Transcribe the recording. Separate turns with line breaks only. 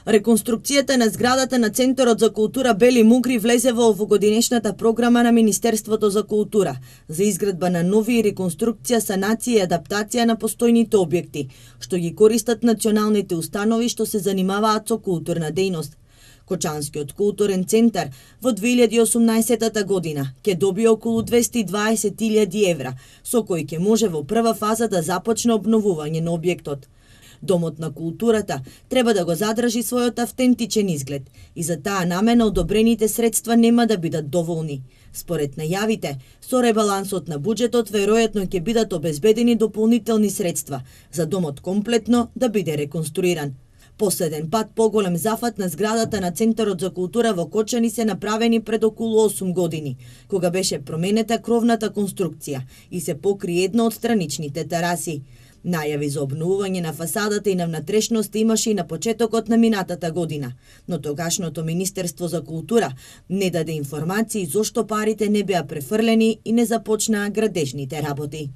Реконструкцијата на зградата на Центарот за култура Бели Мугри влезе во овогодинешната програма на Министерството за култура за изградба на нови реконструкција, санација и адаптација на постојните објекти, што ги користат националните установи што се занимаваат со културна дејност. Кочанскиот културен центар во 2018 година ќе добие околу 220.000 евра, со кои ќе може во прва фаза да започне обновување на објектот. Домот на културата треба да го задржи својот автентичен изглед и за таа намена одобрените средства нема да бидат доволни. Според најавите, со ребалансот на буџетот веројатно ќе бидат обезбедени дополнителни средства за домот комплетно да биде реконструиран. Последен пат поголем зафат на зградата на Центарот за култура во Кочани се направени пред околу 8 години, кога беше променета кровната конструкција и се покри една од страничните тераси. Најави за обновување на фасадата и на внатрешноста имаше и на почетокот на минатата година, но тогашното Министерство за култура не даде информации зошто парите не беа префрлени и не започнаа градежните работи.